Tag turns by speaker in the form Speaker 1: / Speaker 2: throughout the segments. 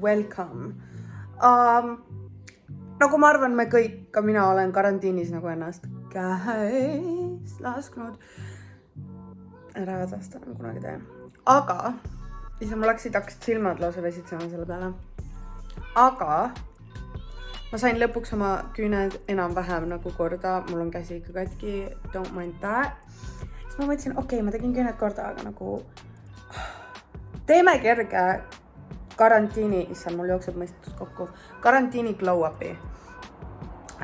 Speaker 1: welcome. Nagu ma arvan, me kõik, ka mina olen karantiinis nagu ennast käes lasknud. Ära hädasta nagu kunagi tee. Aga, ise mul hakkasid silmad lausa vesitsema selle peale. Aga ma sain lõpuks oma küüned enam-vähem nagu korda. Mul on käsi ikka katki, don't mind that. Siis ma mõtlesin, okei, ma tegin küüned korda, aga nagu teeme kerge karantiini, issand, mul jookseb mõistatus kokku, karantiini glow-upi.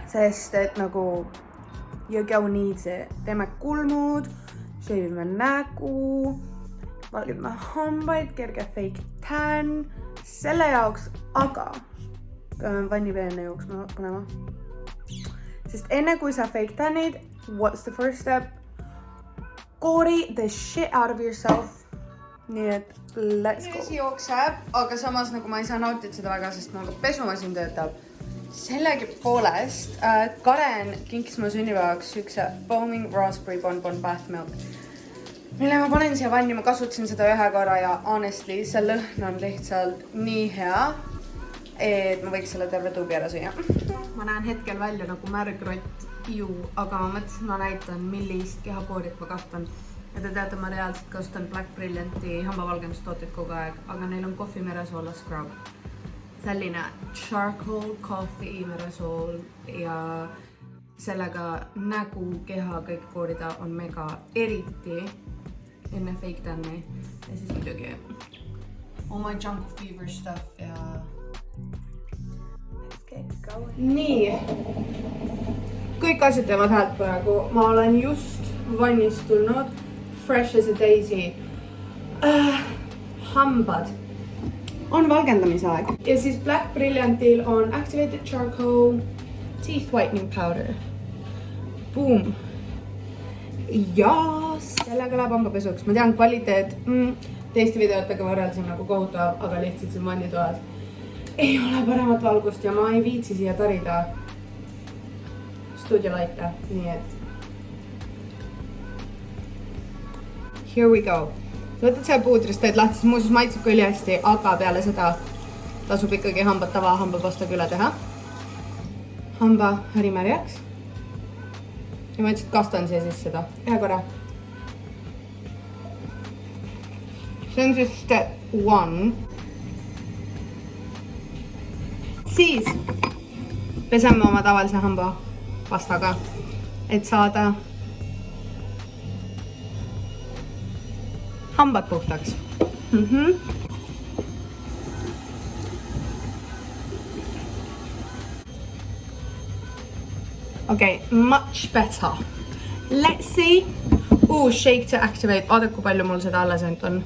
Speaker 1: Sest et nagu you go needs it. Teeme kulmud, shavime nägu, valgime hambaid, kerge fake tan, selle jaoks, aga peame vanniveene jooksma panema. Sest enne kui sa fake tanid, what's the first step? Koori the shit out of yourself. Nii et let's go. Vesi jookseb, aga samas nagu ma ei saa nautida seda väga, sest nagu pesumasin töötab. Sellegi poolest Karen kinkis mu sünnipäevaks sükse Foaming Raspberry Bonbon Bath Milk, mille ma panen siia vanni, ma kasutasin seda ühe korra ja honestly, see lõhn on lihtsalt nii hea, et ma võiks selle terve tuubi ära süüa. Ma näen hetkel välja nagu märgrott ju, aga ma mõtlesin, ma näitan, millist kehapoorit ma kasutan. Ja te teate, ma reaalselt kasutan Black Brillianti hambavalgendustooteid kogu aeg, aga neil on Coffee Meresoola scrub. Selline charcoal coffee meresool ja sellega nägu, keha kõik koorida on mega eriti enne fake tanni. Ja siis muidugi oma junk fever stuff ja nii, kõik asjad teevad häält praegu. Ma olen just vannist tulnud, fresh as a daisy. Hambad on valgendamise aeg. Ja siis Black Brilliantil on Activated Charcoal Teeth Whitening Powder. Boom. Ja sellega läheb hambapesuks. Ma tean, kvaliteet teiste videotega võrreldasin nagu kohutav, aga lihtsalt siin vannitoas ei ole paremat valgust ja ma ei viitsi siia tarida stuudiolaite, nii et here we go. Võtad selle puudrist, teed lahti, siis muuseas maitseb küll hästi, aga peale seda tasub ikkagi hambad tava hambapastaga üle teha. Hamba härimärjaks. Ja ma ütlesin, kastan siia siis seda ühe korra. See on siis step 1. Siis peseme oma tavalise hambapastaga, et saada hambad puhtaks. Okay, much better. Let's see. Shake to activate. Vaadake, kui palju mul seda alles on.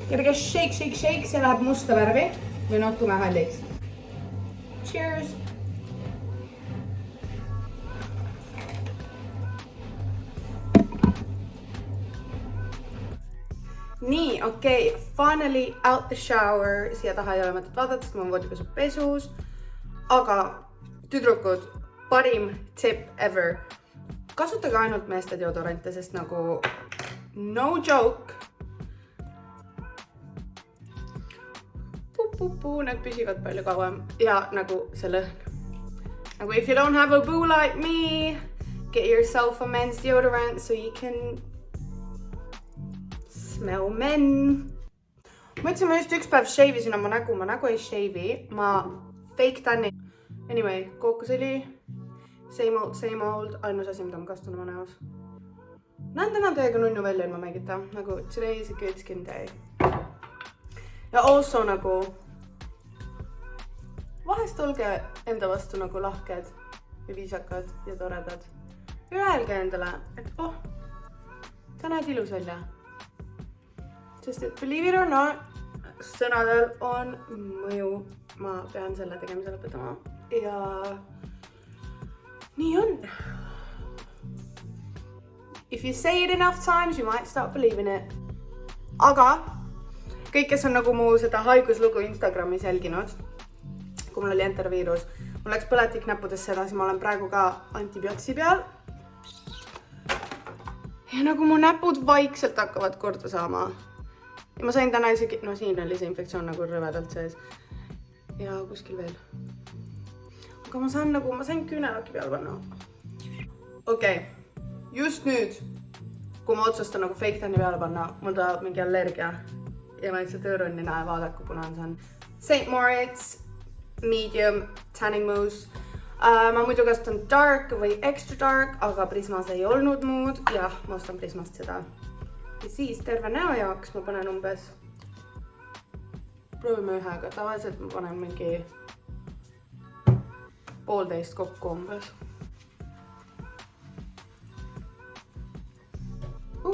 Speaker 1: Kerge shake, shake, shake. See läheb musta värvi. Või noh, tume halliks. Cheers! Nii, okei. Finally out the shower. Siia taha ei ole mõtet vaadata, sest ma voodipesu pesus. Aga tüdrukud, parim tip ever. Kasutage ainult meeste deodorante, sest nagu no joke. Need püsivad palju kauem ja nagu see lõhn. Nagu if you don't have a boo like me, get yourself a men's deodorant so you can smell men. Ma ütlesin, ma just üks päev shave'isin oma nägu, ma nägu ei shave'i, ma fake tanni. Anyway, kookosõli, same old, ainus asi, mida ma kastun oma näos. Näen täna täiega nunnu välja ilma mängita, nagu today is a good skin day. Ja also nagu vahest olge enda vastu nagu lahked ja viisakad ja toredad. Ja öelge endale, et sa näed ilus välja. Sest et believe it or not, sõnadel on mõju. Ma pean selle tegemise lõpetama. Ja nii on. If you say it enough times, you might start believing it. Aga kõik, kes on nagu mu seda haiguslugu Instagramis jälginud, kui mul oli enteroviirus, mul läks põletik näppudesse edasi, ma olen praegu ka antibiootsi peal. Ja nagu mu näpud vaikselt hakkavad korda saama. ja ma sain täna isegi, no siin oli see infektsioon nagu rõvedalt sees. Ja kuskil veel. Aga ma sain küünelaki peal panna. Okei. Just nüüd, kui ma otsustan nagu fake tan'i peale panna, mul tuleb mingi allergia. Ja ma lihtsalt õõrun nina ja vaadake, kuna on see on St. Moritz Medium Tanning Mousse. Ma muidu kasutan dark või extra dark, aga Prismas ei olnud muud. Jah, ma ostan Prismast seda. Ja siis terve näo jaoks ma panen umbes, proovime ühega, tavaliselt ma panen mingi 1,5 kokku umbes.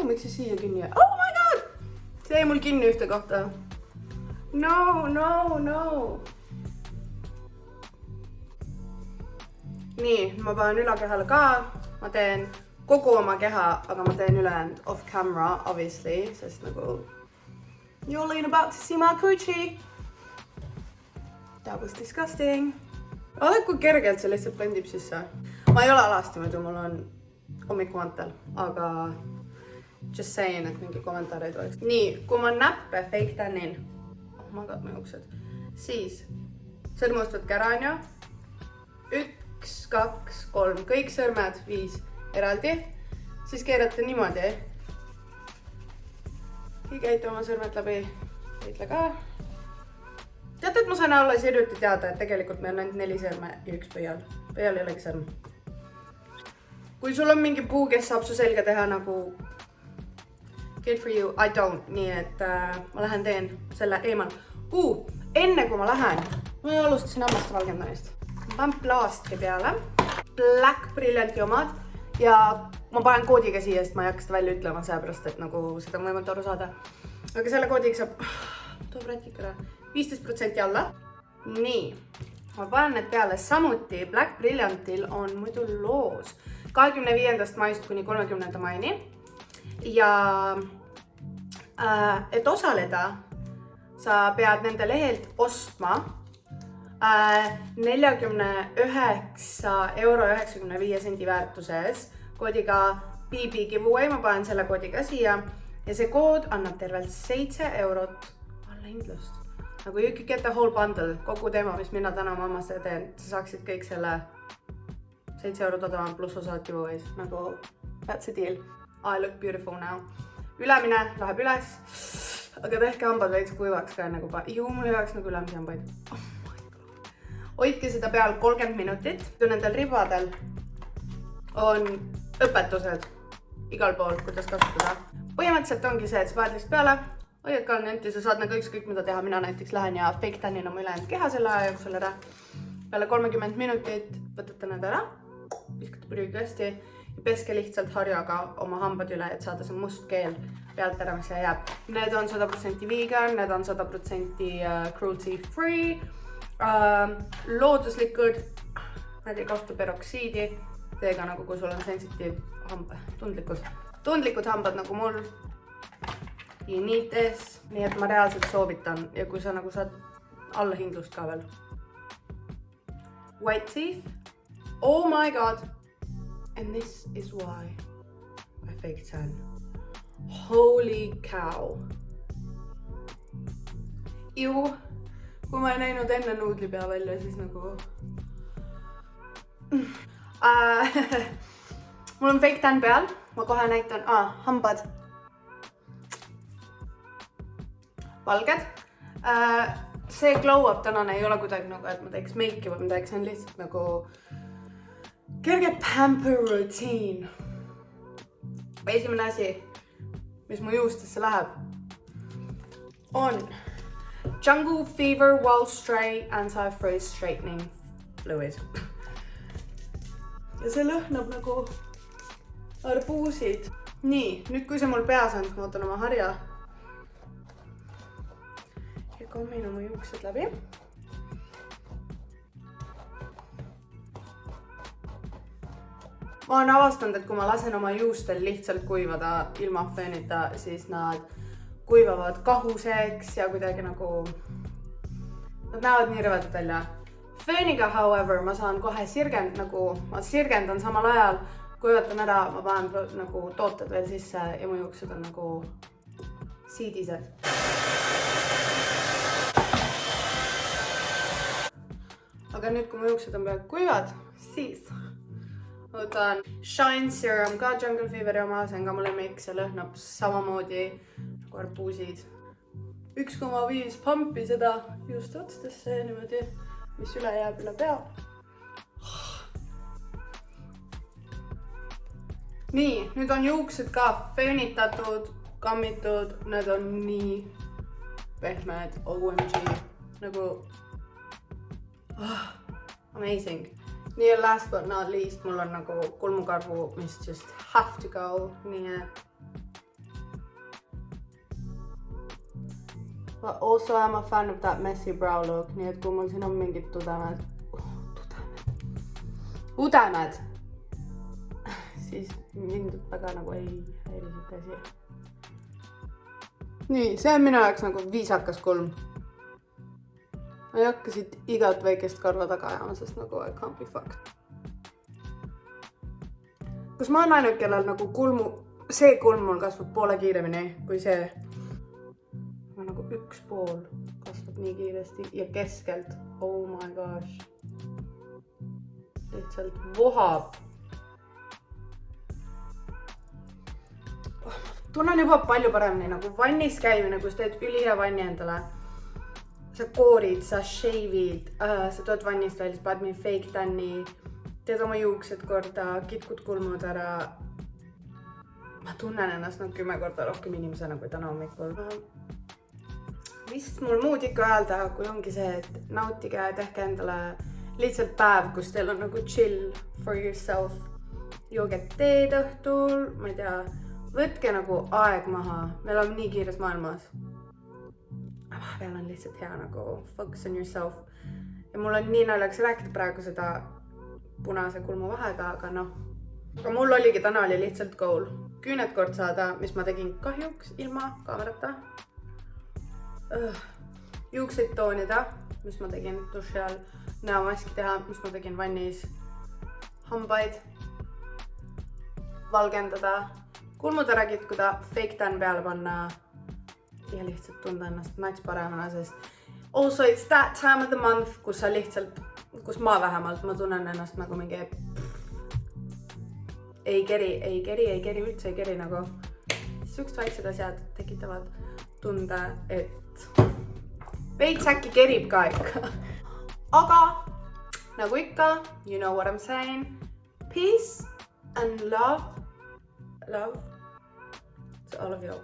Speaker 1: Miks see siia kinni jäi? Oh my god! See jäi mul kinni ühte kohta. No. Nii, ma panen ülakehale ka. Ma teen kogu oma keha, aga ma teen ülejäänud off camera, obviously, sest nagu you ain't about to see my coochie. That was disgusting. Vaadake, kui kergelt see lihtsalt blendib sisse. Ma ei ole alasti, muidu mul on hommikumantel, aga just saying, et mingi kommentaarid oleks. Nii, kui ma näppe fake tannin, oh my god, mu juuksed, siis sõrmust võtke ära, on ju. 1, 2, 3, kõik sõrmed 5 eraldi. Siis keerate niimoodi. Käite oma sõrmed läbi. Võitle ka. Teate, et ma sain alles hiljuti teada, et tegelikult meil on ainult 4 sõrme ja 1 pöial. Pöial ei olegi sõrm. Kui sul on mingi puu, kes saab su selga teha nagu good for you, I don't. Nii et ma lähen teen selle eemal. Enne kui ma lähen, ma alustasin hammaste valgendamist. Ma panen plaastri peale, Black Brillianti omad ja ma panen koodiga siia, sest ma ei hakka seda välja ütlema, seepärast, et nagu seda on võimalik aru saada. Aga selle koodiga saab, toob rätikule, 15% alla. Nii, ma panen need peale samuti. Black Brilliantil on muidu loos 25. maist kuni 30. maini. Ja et osaleda, sa pead nende lehelt ostma 49,95 € väärtuses koodiga BB giveaway. Ma panen selle koodiga siia ja see kood annab tervelt 7 € allahindlust. Nagu you could get the whole bundle, kogu teema, mis mina täna mammasse teen, sa saaksid kõik selle 7 € odavama pluss osad giveaways. Nagu that's a deal. I look beautiful now. Ülemine läheb üles, aga tehke hambad veits kuivaks ka enne kui mul ei oleks nagu ülemisi hambaid. Oh my god. Hoidke seda peal 30 minutit. Nendel ribadel on õpetused igal pool, kuidas kasutada. Põhimõtteliselt ongi see, et sa paned lihtsalt peale, hoiad 3 minutit, sa saad nagu ükskõik mida teha. Mina näiteks lähen ja fake tannin oma ülejäänud keha selle aja jooksul ära. Peale 30 minutit võtate need ära, viskate prügi hästi ja peske lihtsalt harjaga oma hambad üle, et saada see must keel pealt ära, mis see jääb. Need on 100% vegan, need on 100% cruelty free, looduslikud, need ei kasuta peroksiidi, teega nagu kui sul on sensitiiv tundlikud hambad nagu mul ja niites, nii et ma reaalselt soovitan ja kui sa nagu saad allahindlust ka veel. White teeth, oh my god. And this is why I fake tan. Holy cow. Kui ma ei näinud enne nuudlipea välja, siis nagu... Mul on fake tan peal. Ma kohe näitan... hambad. Valged. See glow up tänane ei ole kuidagi nagu, et ma teeks meiki või midagi, see on lihtsalt nagu... kerge pamper routine. Esimene asi, mis mu juustesse läheb, on Jungle Fever Wall Stray Anti-Frizz Straightening Fluid. Ja see lõhnab nagu arbuusid. Nii, nüüd kui see mul peas on, ma võtan oma harja ja kommin oma juuksed läbi. Ma olen avastanud, et kui ma lasen oma juustel lihtsalt kuivada ilma föönita, siis nad kuivavad kahuseks ja kuidagi nagu... Nad näevad nii rõvedad välja. Fööniga, however, ma saan kohe ma sirgendan samal ajal, kuivatan ära, ma panen nagu tooted veel sisse ja mu juuksed on nagu siidised. Aga nüüd, kui mu juuksed on peaaegu kuivad, siis võtan Shine Serum, ka Jungle Feveri oma, see on ka mu lemmik, see lõhnab samamoodi nagu arbuusid. 1,5 pumpi seda just otstesse niimoodi, mis üle jääb üle pea. Nii, nüüd on juuksed ka föönitatud, kammitud, need on nii pehmed, OMG, nagu amazing. Nii ja last but not least, mul on nagu kulmukarvu, mis just have to go, nii et But also I'm a fan of that messy brow look, nii et kui mul siin on mingid udemed, siis mind väga nagu ei häiri siuke asi. Nii, see on minu jaoks nagu viisakas kulm. Ma ei hakka siit igat väikest karva taga ajama, sest nagu I can't be fucked. Kus ma olen ainult, kellel nagu see kulm mul kasvab poole kiiremini kui see. Aga nagu üks pool kasvab nii kiiresti ja keskelt, oh my gosh. Lihtsalt vohab. Tunnen juba palju paremini, nagu vannis käimine, kus teed ülihea vanni endale. Sa koorid, sa shave'id, sa tood vannist välja, sa paned mingi fake tanni, teed oma juuksed korda, kitkud kulmud ära. Ma tunnen ennast 10 korda rohkem inimesena kui täna hommikul. Mis mul muud ikka öelda, kui ongi see, et nautige, tehke endale lihtsalt päev, kus teil on nagu chill for yourself. Jooge teed õhtul, ma ei tea, võtke nagu aeg maha, meil on nii kiires maailmas. Vahepeal on lihtsalt hea nagu focus on yourself. Ja mul on nii naljakas rääkida praegu seda punase kulmu vahega, aga noh. Aga mul oligi täna oli lihtsalt goal. Küüned kord saada, mis ma tegin kahjuks ilma kaamerata. Juukseid toonida, mis ma tegin duši all. Näomaski teha, mis ma tegin vannis. Hambaid. Valgendada. Kulmud ära kitkuda, fake tan peale panna. Ja lihtsalt tunda ennast nats paremana, sest also it's that time of the month, kus sa lihtsalt, kus ma vähemalt, ma tunnen ennast nagu mingi ei keri üldse nagu. Siuksed väiksed asjad tekitavad tunde, et veits äkki kerib ka ikka. Aga nagu ikka, you know what I'm saying, peace and love to all of you.